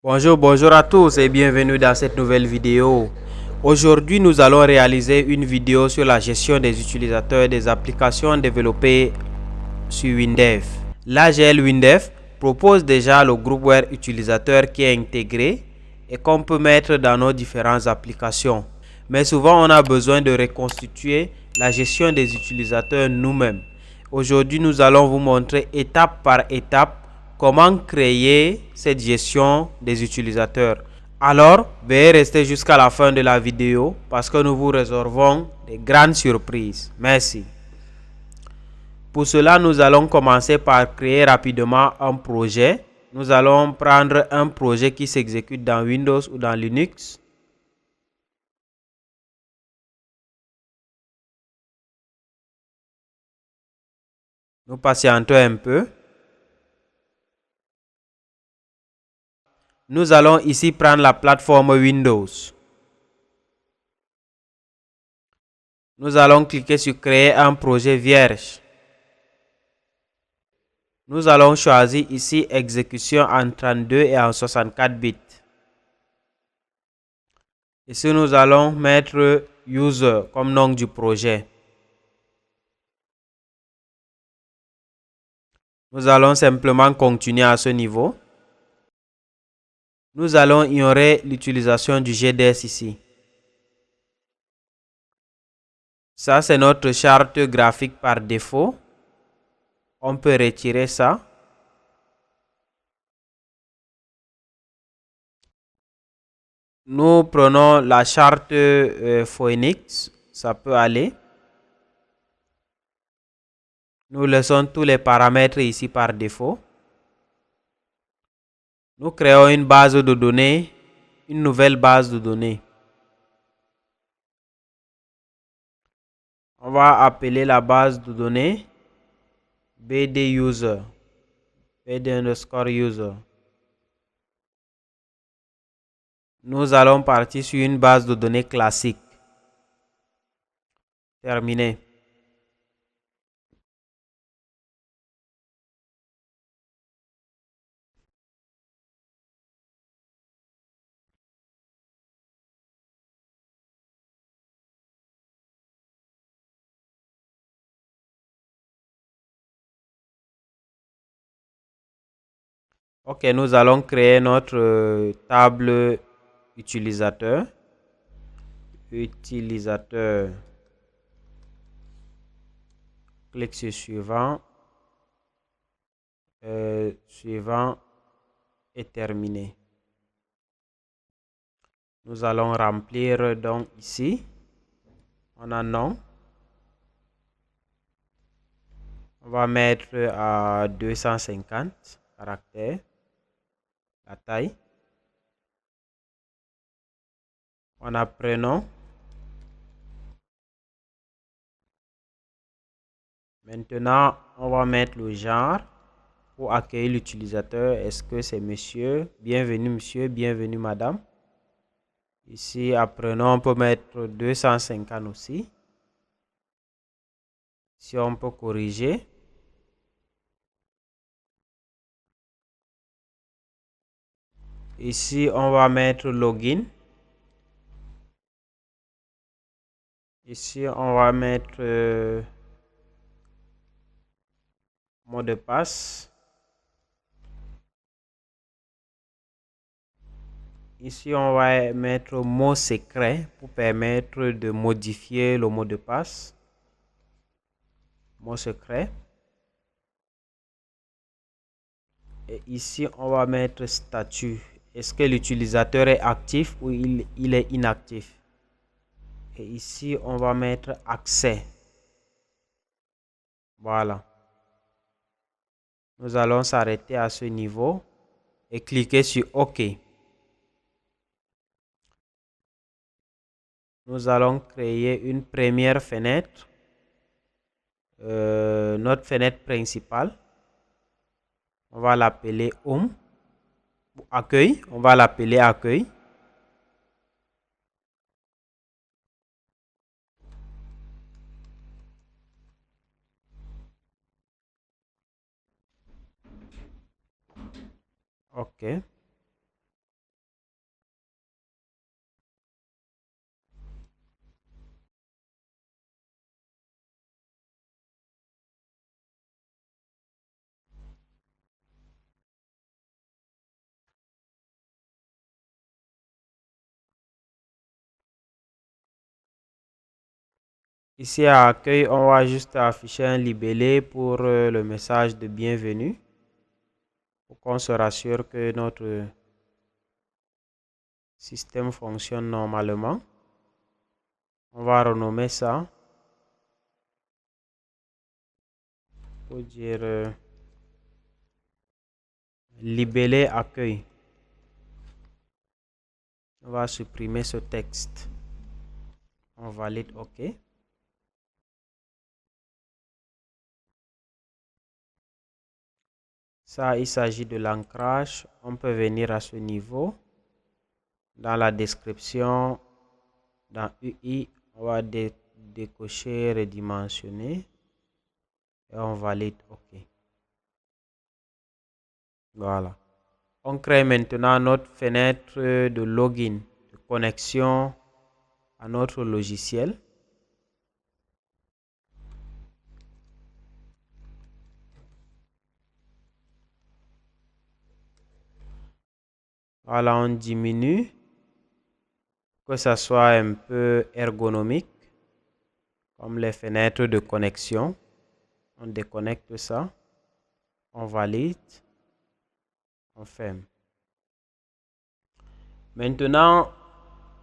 Bonjour à tous et bienvenue dans cette nouvelle vidéo. Aujourd'hui, nous allons réaliser une vidéo sur la gestion des utilisateurs des applications développées sur Windev. L'AGL Windev propose déjà le groupware utilisateur qui est intégré et qu'on peut mettre dans nos différentes applications. Mais souvent, on a besoin de reconstituer la gestion des utilisateurs nous-mêmes. Aujourd'hui, nous allons vous montrer étape par étape comment créer cette gestion des utilisateurs. Alors, veuillez rester jusqu'à la fin de la vidéo parce que nous vous réservons des grandes surprises. Merci. Pour cela, nous allons commencer par créer rapidement un projet. Nous allons prendre un projet qui s'exécute dans Windows ou dans Linux. Nous patientons un peu. Nous allons ici prendre la plateforme Windows. Nous allons cliquer sur créer un projet vierge. Nous allons choisir ici exécution en 32 et en 64 bits. Ici, nous allons mettre user comme nom du projet. Nous allons simplement continuer à ce niveau. Nous allons ignorer l'utilisation du GDS ici. Ça, c'est notre charte graphique par défaut. On peut retirer ça. Nous prenons la charte Phoenix. Ça peut aller. Nous laissons tous les paramètres ici par défaut. Nous créons une base de données, une nouvelle base de données. On va appeler la base de données BD user. BD underscore user. Nous allons partir sur une base de données classique. Terminé. Ok, nous allons créer notre table utilisateur. Utilisateur. Clique sur suivant. Suivant et terminé. Nous allons remplir donc ici. On a nom. On va mettre à 250 caractères. La taille. On a prénom. Maintenant, on va mettre le genre pour accueillir l'utilisateur. Est-ce que c'est monsieur? Bienvenue madame. Ici, à prénom, on peut mettre 250 aussi. Si on peut corriger. Ici, on va mettre login. Ici, on va mettre mot de passe. Ici, on va mettre mot secret pour permettre de modifier le mot de passe. Mot secret. Et ici, on va mettre statut. Est-ce que l'utilisateur est actif ou il est inactif? Et ici, on va mettre accès. Voilà. Nous allons s'arrêter à ce niveau et cliquer sur OK. Nous allons créer une première fenêtre. Notre fenêtre principale. On va l'appeler Home. Accueil. On va l'appeler Accueil. OK. Ici à accueil, on va juste afficher un libellé pour le message de bienvenue. Pour qu'on se rassure que notre système fonctionne normalement. On va renommer ça pour dire libellé accueil. On va supprimer ce texte. On valide OK. Ça, il s'agit de l'ancrage. On peut venir à ce niveau. Dans la description, dans UI, on va décocher redimensionner. Et on valide OK. Voilà. On crée maintenant notre fenêtre de login, de connexion à notre logiciel. Voilà, on diminue, que ça soit un peu ergonomique, comme les fenêtres de connexion. On déconnecte ça, on valide, on ferme. Maintenant,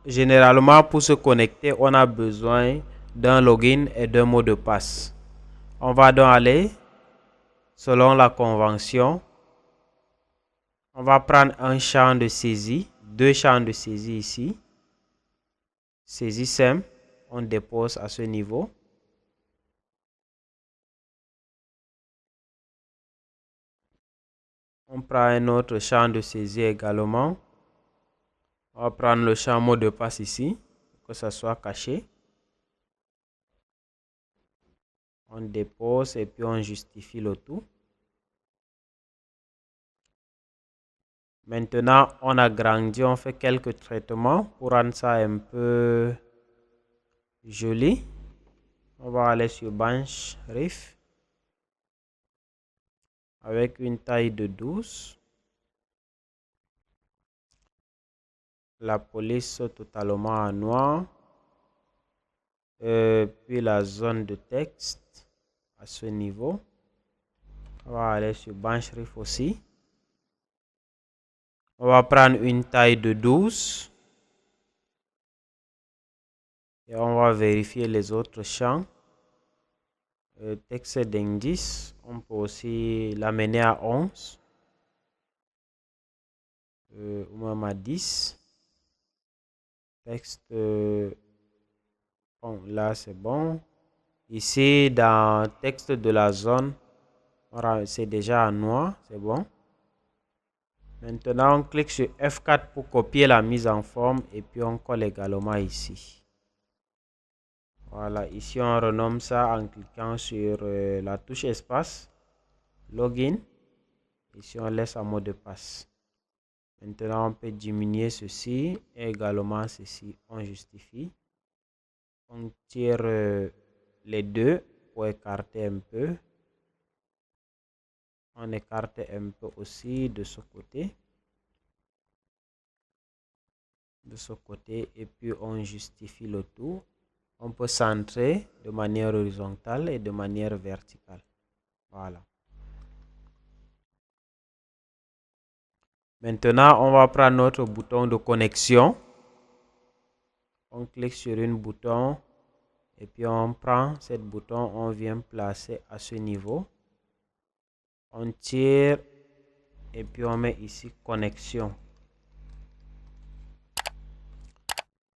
généralement, pour se connecter, on a besoin d'un login et d'un mot de passe. On va donc aller, selon la convention, on va prendre un champ de saisie, deux champs de saisie ici. Saisie simple, on dépose à ce niveau. On prend un autre champ de saisie également. On va prendre le champ mot de passe ici, pour que ça soit caché. On dépose et puis on justifie le tout. Maintenant, on agrandit, on fait quelques traitements pour rendre ça un peu joli. On va aller sur Bench Riff avec une taille de 12. La police totalement en noir. Puis la zone de texte à ce niveau. On va aller sur Bench Riff aussi. On va prendre une taille de 12. Et on va vérifier les autres champs. Texte d'indice, on peut aussi l'amener à 11. Ou même à 10. Texte, bon, là c'est bon. Ici, dans texte de la zone, c'est déjà en noir, c'est bon. Maintenant, on clique sur F4 pour copier la mise en forme et puis on colle également ici. Voilà, ici on renomme ça en cliquant sur la touche espace, login. Ici on laisse un mot de passe. Maintenant on peut diminuer ceci et également ceci. On justifie. On tire les deux pour écarter un peu. On écarte un peu aussi de ce côté. De ce côté et puis on justifie le tout. On peut centrer de manière horizontale et de manière verticale. Voilà. Maintenant, on va prendre notre bouton de connexion. On clique sur un bouton et puis on prend ce bouton, on vient placer à ce niveau. On tire et puis on met ici connexion.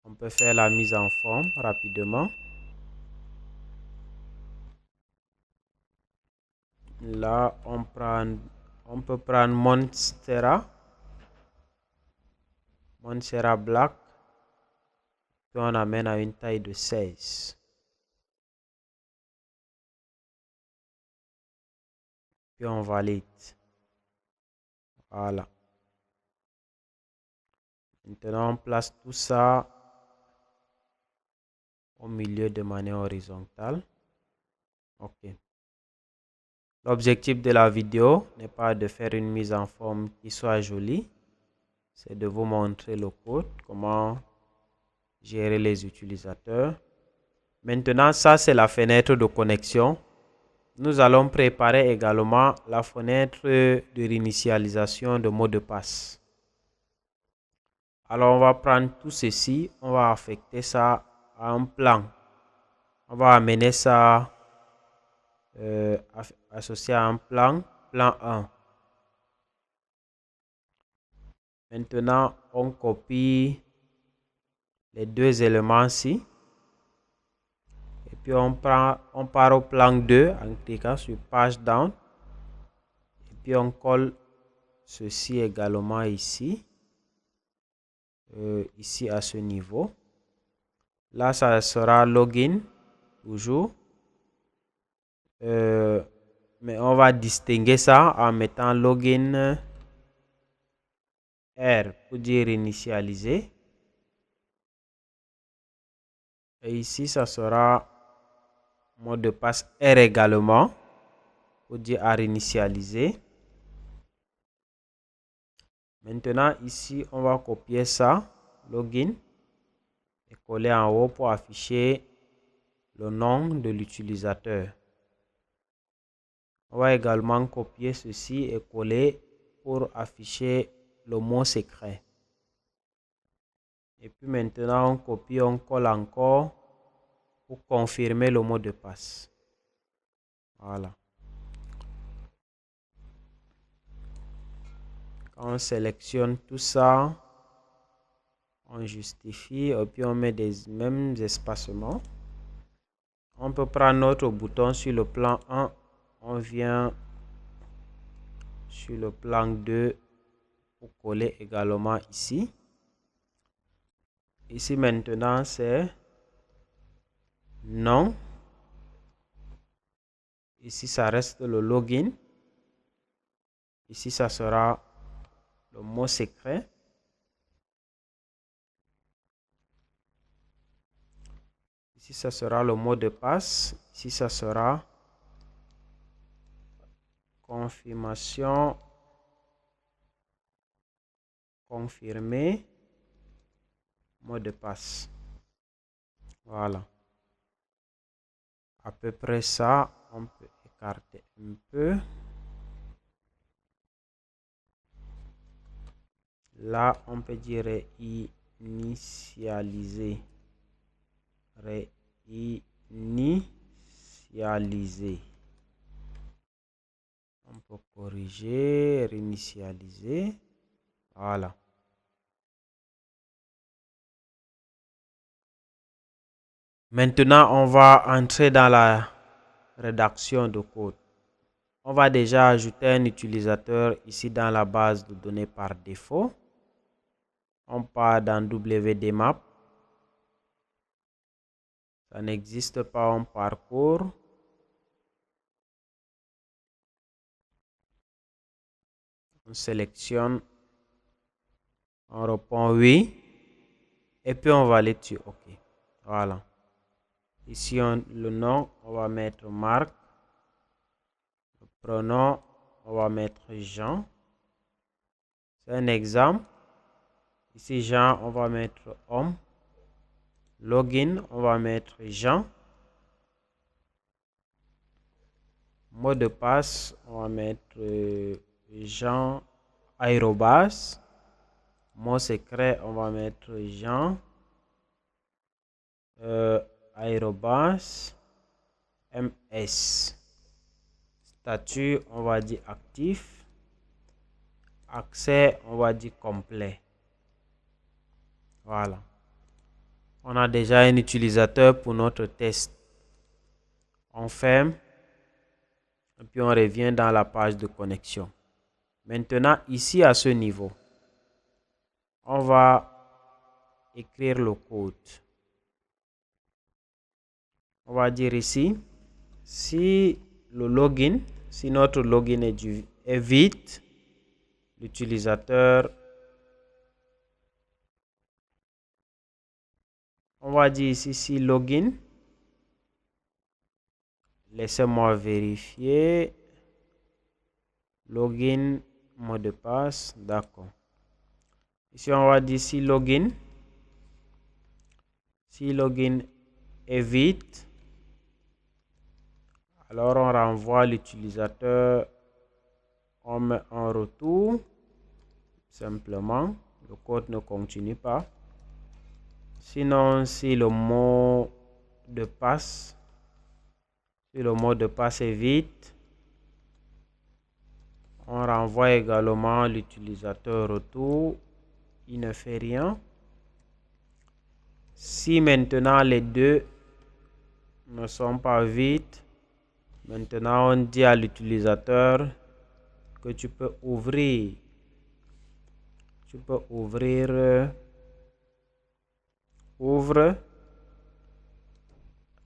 On peut faire la mise en forme rapidement. Là, on peut prendre Monstera Black. Puis on amène à une taille de 16. Puis on valide. Voilà. Maintenant, on place tout ça au milieu de manière horizontale. OK. L'objectif de la vidéo n'est pas de faire une mise en forme qui soit jolie. C'est de vous montrer le code, comment gérer les utilisateurs. Maintenant, ça c'est la fenêtre de connexion. Nous allons préparer également la fenêtre de réinitialisation de mot de passe. Alors, on va prendre tout ceci, on va affecter ça à un plan. On va amener ça associé à un plan 1. Maintenant, on copie les deux éléments-ci. Et puis, on part au plan 2 en cliquant sur page down. Et puis, on colle ceci également ici. Ici à ce niveau. Là, ça sera login, toujours. Mais on va distinguer ça en mettant login R pour dire initialiser. Et ici, ça sera mot de passe R également pour dire à réinitialiser. Maintenant, ici, on va copier ça, login, et coller en haut pour afficher le nom de l'utilisateur. On va également copier ceci et coller pour afficher le mot secret. Et puis maintenant, on copie, on colle encore pour confirmer le mot de passe. Voilà. Quand on sélectionne tout ça, on justifie et puis on met des mêmes espacements. On peut prendre notre bouton sur le plan 1. On vient sur le plan 2 pour coller également ici. Ici maintenant c'est non. Ici ça reste le login. Ici ça sera le mot secret. Ici ça sera le mot de passe. Ici ça sera confirmation, confirmer, mot de passe. Voilà. À peu près ça, on peut écarter un peu. Là, on peut dire réinitialiser. Réinitialiser. On peut corriger, réinitialiser. Voilà. Maintenant, on va entrer dans la rédaction de code. On va déjà ajouter un utilisateur ici dans la base de données par défaut. On part dans WDMap. Ça n'existe pas en parcours. On sélectionne. On répond oui. Et puis on va aller sur OK. Voilà. Ici, le nom, on va mettre Marc. Le prénom, on va mettre Jean. C'est un exemple. Ici, Jean, on va mettre homme. Login, on va mettre Jean. Mot de passe, on va mettre Jean @. Mot secret, on va mettre Jean @ms. Statut, on va dire actif. Accès, on va dire complet. Voilà. On a déjà un utilisateur pour notre test. On ferme. Et puis on revient dans la page de connexion. Maintenant, ici à ce niveau, on va écrire le code. On va dire ici, si le login, si notre login est vide, l'utilisateur, on va dire ici, si login, laissez-moi vérifier, login, mot de passe, d'accord. Ici, on va dire si login est vide, alors on renvoie l'utilisateur, on met un retour, simplement, le code ne continue pas. Sinon, si le mot de passe est vide, on renvoie également l'utilisateur retour, il ne fait rien. Si maintenant les deux ne sont pas vides, maintenant on dit à l'utilisateur que tu peux ouvrir ouvre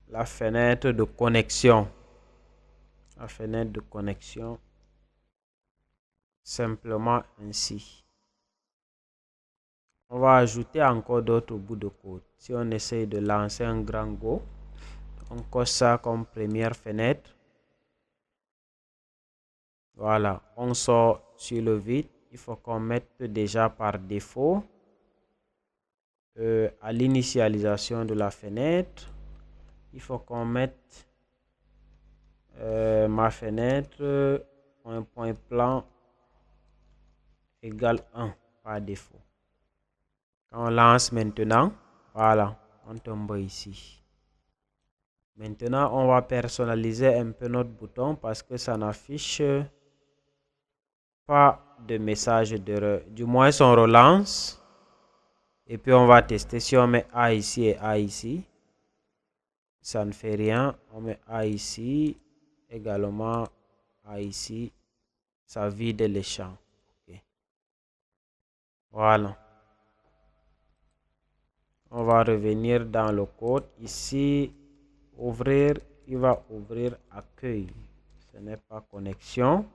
la fenêtre de connexion. Simplement ainsi. On va ajouter encore d'autres bouts de code. Si on essaye de lancer un grand Go, on coche ça comme première fenêtre. Voilà, on sort sur le vide. Il faut qu'on mette déjà par défaut à l'initialisation de la fenêtre. Il faut qu'on mette ma fenêtre un point plan égale 1 par défaut. Quand on lance maintenant, voilà, on tombe ici. Maintenant, on va personnaliser un peu notre bouton parce que ça n'affiche pas de message d'erreur. Du moins, on relance. Et puis, on va tester si on met A ici et A ici. Ça ne fait rien. On met A ici. Également A ici. Ça vide les champs. Okay. Voilà. On va revenir dans le code. Ici, ouvrir. Il va ouvrir accueil. Ce n'est pas connexion.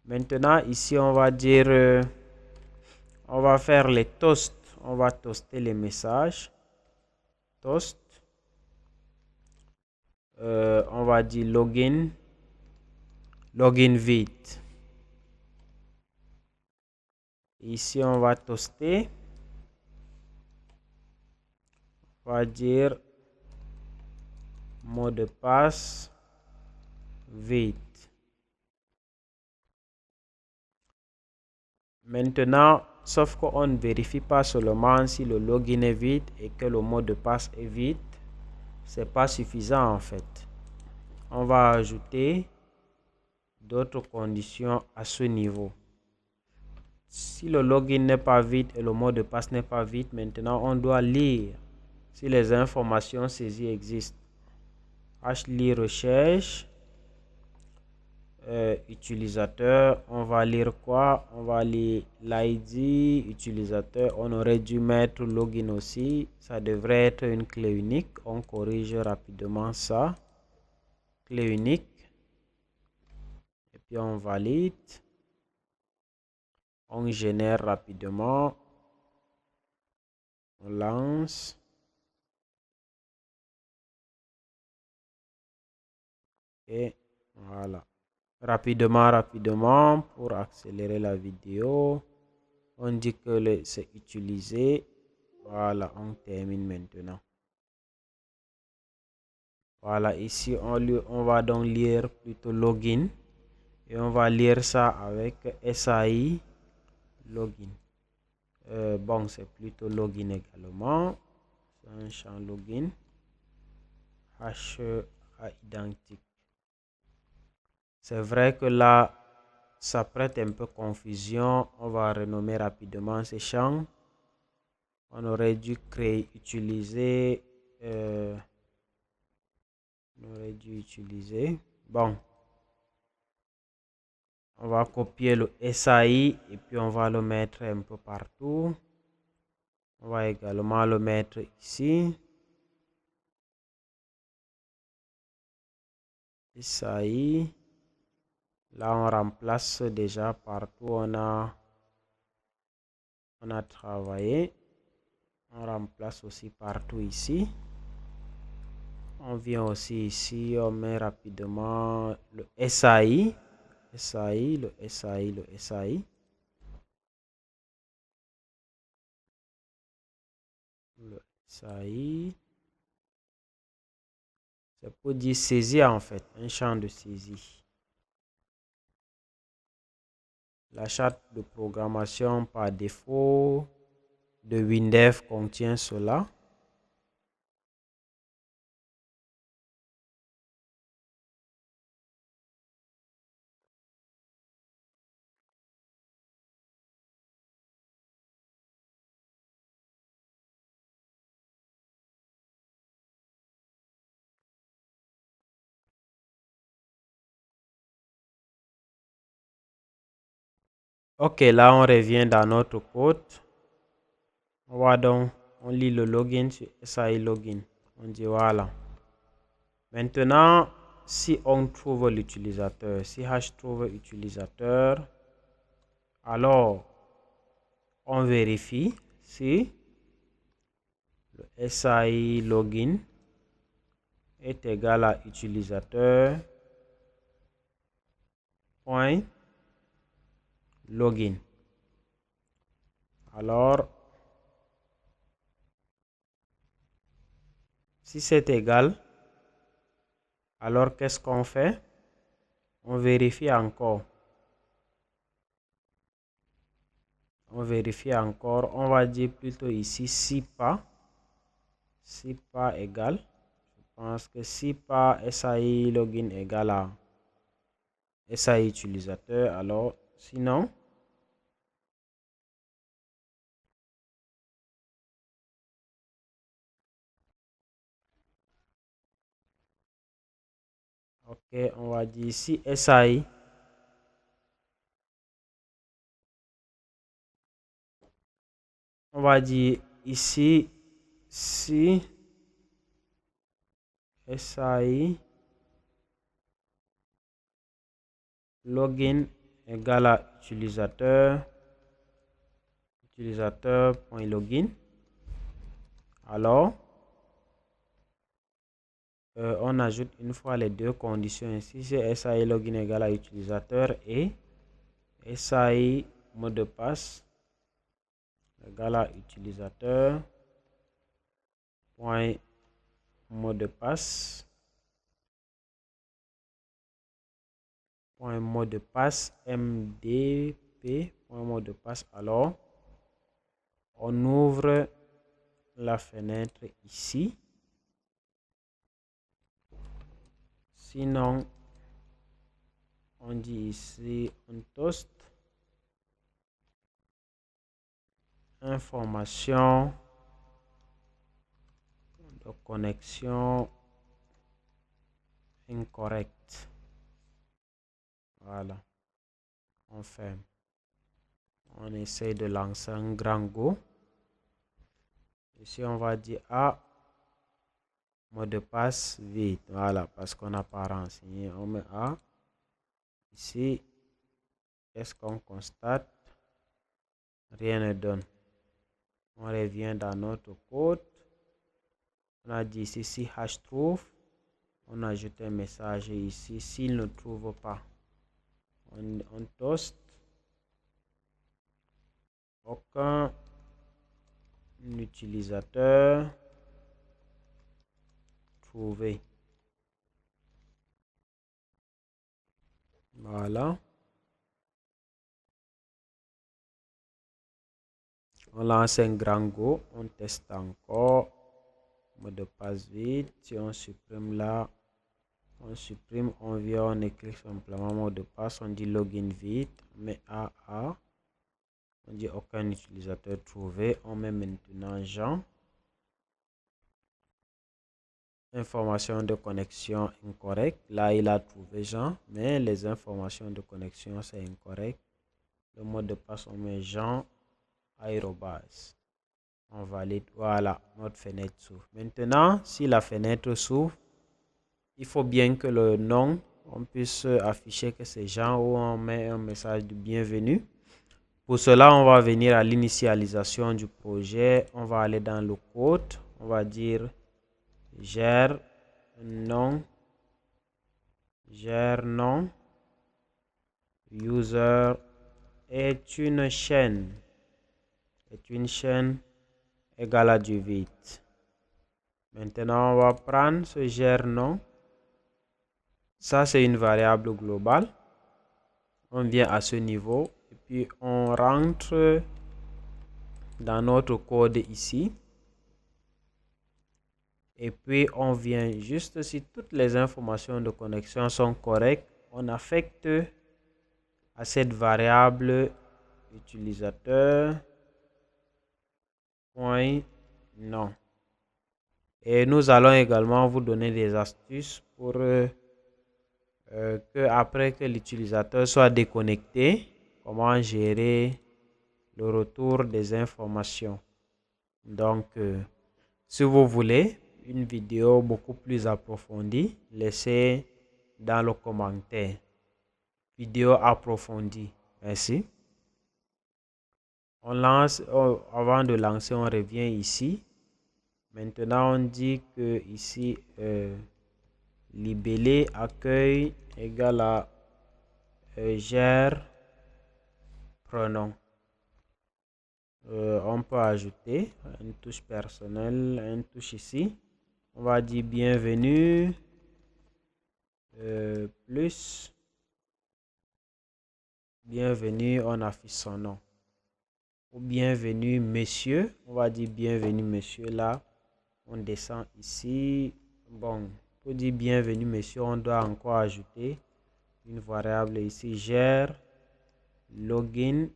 Maintenant, ici, on va dire, on va faire les toasts. On va toaster les messages. Toast. On va dire login. Login vide. Ici, on va toaster. On va dire mot de passe vide. Maintenant, sauf qu'on ne vérifie pas seulement si le login est vide et que le mot de passe est vide. C'est pas suffisant en fait. On va ajouter d'autres conditions à ce niveau. Si le login n'est pas vide et le mot de passe n'est pas vide, maintenant on doit lire si les informations saisies existent. Lire recherche. Utilisateur, on va lire quoi? On va lire l'ID utilisateur. On aurait dû mettre login aussi. Ça devrait être une clé unique. On corrige rapidement ça. Clé unique. Et puis on valide. On génère rapidement. On lance. Et voilà. Rapidement, pour accélérer la vidéo, on dit que c'est utilisé. Voilà, on termine maintenant. Voilà, ici, on va donc lire plutôt login. Et on va lire ça avec SAI login. Bon, c'est plutôt login également. C'est un champ login. H à identique. C'est vrai que là, ça prête un peu confusion. On va renommer rapidement ces champs. On aurait dû utiliser. Bon. On va copier le SAI et puis on va le mettre un peu partout. On va également le mettre ici. SAI. Là, on remplace déjà partout. On a travaillé. On remplace aussi partout ici. On vient aussi ici. On met rapidement le SAI. Le SAI. Le SAI. C'est pour dire saisir en fait, un champ de saisie. La charte de programmation par défaut de WinDev contient cela. Ok, là on revient dans notre code. On va donc, on lit le login sur SAI Login. On dit voilà. Maintenant, si on trouve l'utilisateur, si hash trouve utilisateur, alors on vérifie si le SAI Login est égal à utilisateur point login. Alors, si c'est égal, alors qu'est-ce qu'on fait? On vérifie encore. On vérifie encore. On va dire plutôt ici si pas égal. Je pense que si pas SAI login égal à SAI utilisateur, alors sinon ok, on va dire si SAI on va dire ici si SAI login égale à utilisateur.login, alors on ajoute une fois les deux conditions. Ici c'est SAI login égale à utilisateur et SAI mot de passe égale à utilisateur point mot de passe mdp point mot de passe. Alors on ouvre la fenêtre ici, sinon on dit ici on toast information de connexion incorrecte. Voilà, on ferme. On essaie de lancer un grand go. Ici on va dire mot de passe vide. Voilà, parce qu'on n'a pas renseigné. On met A. Ici, qu'est-ce qu'on constate? Rien ne donne. On revient dans notre code. On a dit ici si hash trouve. On ajoute un message ici s'il ne trouve pas. On toast aucun utilisateur trouvé. Voilà. On lance un grand go. On teste encore. Mot de passe vide. Si on supprime là, on supprime, on vient, on écrit simplement mot de passe, on dit login vide, on met AA, on dit aucun utilisateur trouvé, on met maintenant Jean, information de connexion incorrecte. Là il a trouvé Jean, mais les informations de connexion c'est incorrect. Le mot de passe on met Jean arobase. On valide. Voilà, notre fenêtre s'ouvre. Maintenant si la fenêtre s'ouvre, il faut bien que le nom, on puisse afficher que c'est Jean, ou on met un message de bienvenue. Pour cela, on va venir à l'initialisation du projet. On va aller dans le code. On va dire gère nom user est une chaîne égale à du vide. Maintenant, on va prendre ce gère nom Ça, c'est une variable globale. On vient à ce niveau et puis on rentre dans notre code ici. Et puis on vient juste, si toutes les informations de connexion sont correctes, on affecte à cette variable utilisateur point nom. Et nous allons également vous donner des astuces pour que après que l'utilisateur soit déconnecté, comment gérer le retour des informations. Donc, si vous voulez une vidéo beaucoup plus approfondie, laissez dans le commentaire. Vidéo approfondie. Merci. On lance, avant de lancer, on revient ici. Maintenant, on dit que ici, libellé accueil égale à gère pronom. On peut ajouter une touche personnelle, une touche ici. On va dire bienvenue plus bienvenue, on affiche son nom. Ou bienvenue monsieur, on va dire bienvenue monsieur. Là, on descend ici. Bon, pour dire bienvenue monsieur, on doit encore ajouter une variable ici, gère login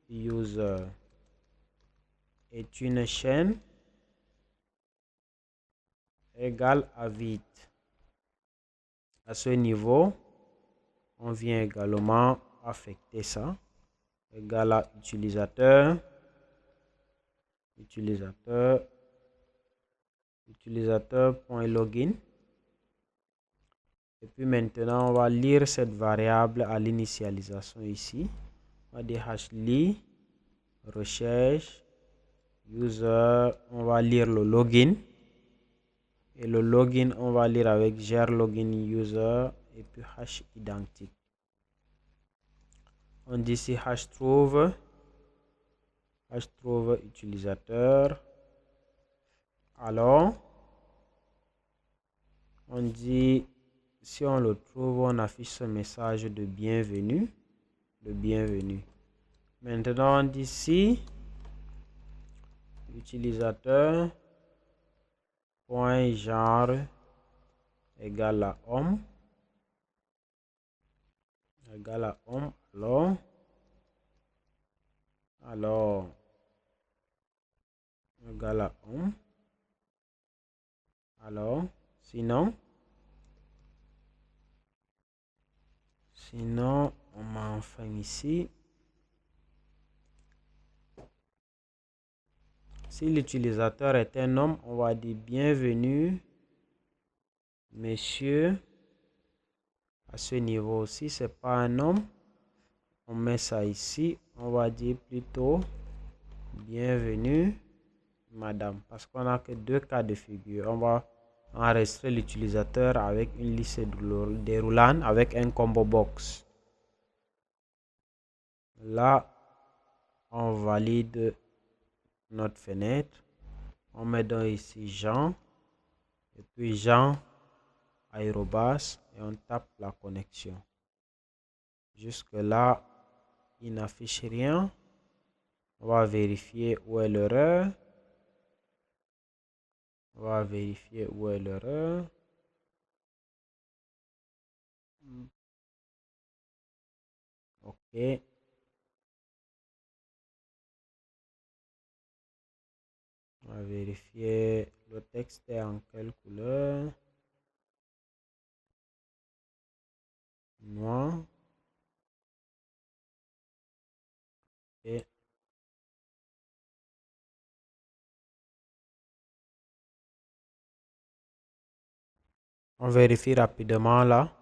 user est une chaîne égale à vide. À ce niveau, on vient également affecter ça, égal à utilisateur.login. Et puis maintenant, on va lire cette variable à l'initialisation ici. On va dire #li recherche user, on va lire le login. Et le login, on va lire avec gère login user et puis hash identique. On dit ici trouve utilisateur. Alors, on dit, si on le trouve, on affiche ce message de bienvenue. Maintenant, on dit ici, utilisateur point genre égale à homme. Alors, égale à homme. Alors, sinon, on met enfin ici. Si l'utilisateur est un homme, on va dire bienvenue, monsieur. À ce niveau, si c'est pas un homme, on met ça ici. On va dire plutôt bienvenue, madame. Parce qu'on a que deux cas de figure. On va enregistrer l'utilisateur avec une liste déroulante avec un combo box. Là, on valide notre fenêtre. On met donc ici Jean. Et puis Jean, aérobas. Et on tape la connexion. Jusque là, il n'affiche rien. On va vérifier où est l'erreur. OK. On va vérifier le texte est en quelle couleur. Noir. Et on vérifie rapidement là.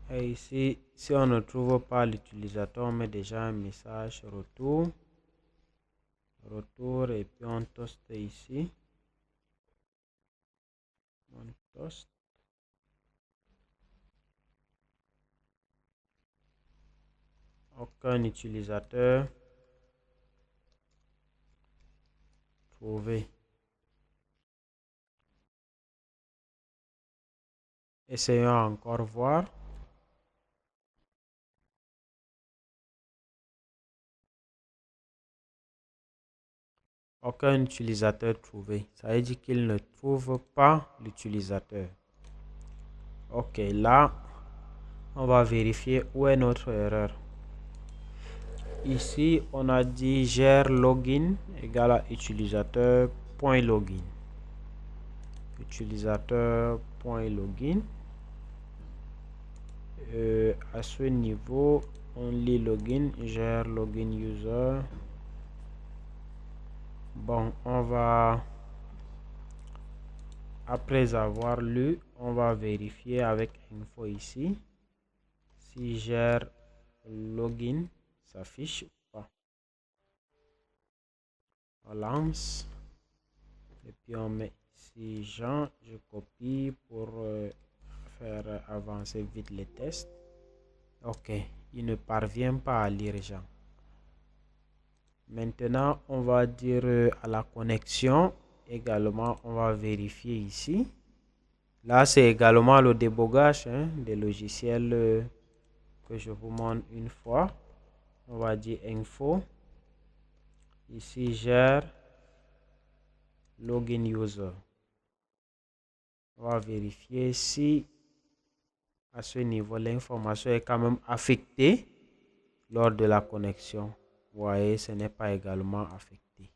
Et ici, si on ne trouve pas l'utilisateur, on met déjà un message retour. Et puis on toste ici. On toste. Aucun utilisateur. trouver. Essayons encore voir. Aucun utilisateur trouvé. Ça veut dire qu'il ne trouve pas l'utilisateur. Ok, là, on va vérifier où est notre erreur. Ici, on a dit gère login égale à utilisateur.login. Utilisateur.login. À ce niveau, only login, gère login user. Bon, on va, après avoir lu, on va vérifier avec info ici si gère login s'affiche ou pas. On lance et puis on met ici Jean. Je copie pour faire avancer vite les tests. Ok, il ne parvient pas à lire Jean. Maintenant, on va dire à la connexion également, on va vérifier ici. Là, c'est également le débogage des logiciels que je vous montre une fois. On va dire info. Ici, gère login user. On va vérifier si à ce niveau, l'information est quand même affectée lors de la connexion. Vous voyez, ce n'est pas également affecté.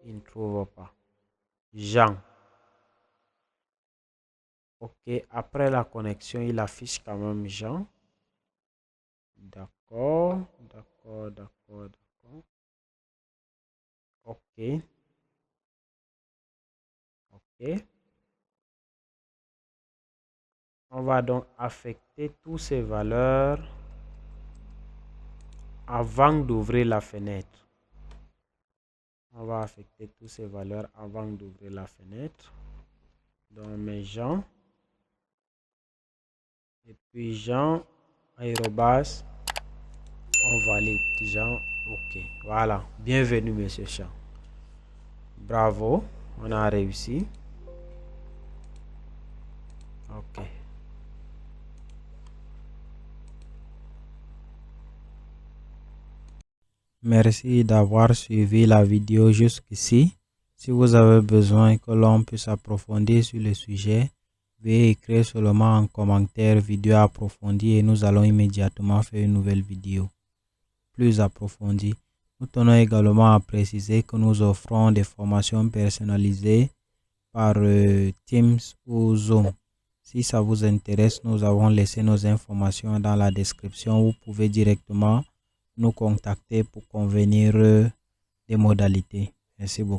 Il ne trouve pas. Jean. Ok, après la connexion, il affiche quand même Jean. D'accord, d'accord, d'accord, d'accord. Ok. Ok. On va donc affecter toutes ces valeurs avant d'ouvrir la fenêtre. On va affecter toutes ces valeurs avant d'ouvrir la fenêtre. Donc, mes Jean. Et puis Jean, aérobase, on valide. Jean, ok. Voilà. Bienvenue, monsieur Jean. Bravo. On a réussi. Ok. Merci d'avoir suivi la vidéo jusqu'ici. Si vous avez besoin que l'on puisse approfondir sur le sujet, veuillez écrire seulement en commentaire vidéo approfondie et nous allons immédiatement faire une nouvelle vidéo plus approfondie. Nous tenons également à préciser que nous offrons des formations personnalisées par Teams ou Zoom. Si ça vous intéresse, nous avons laissé nos informations dans la description. Vous pouvez directement nous contacter pour convenir des modalités. Merci beaucoup.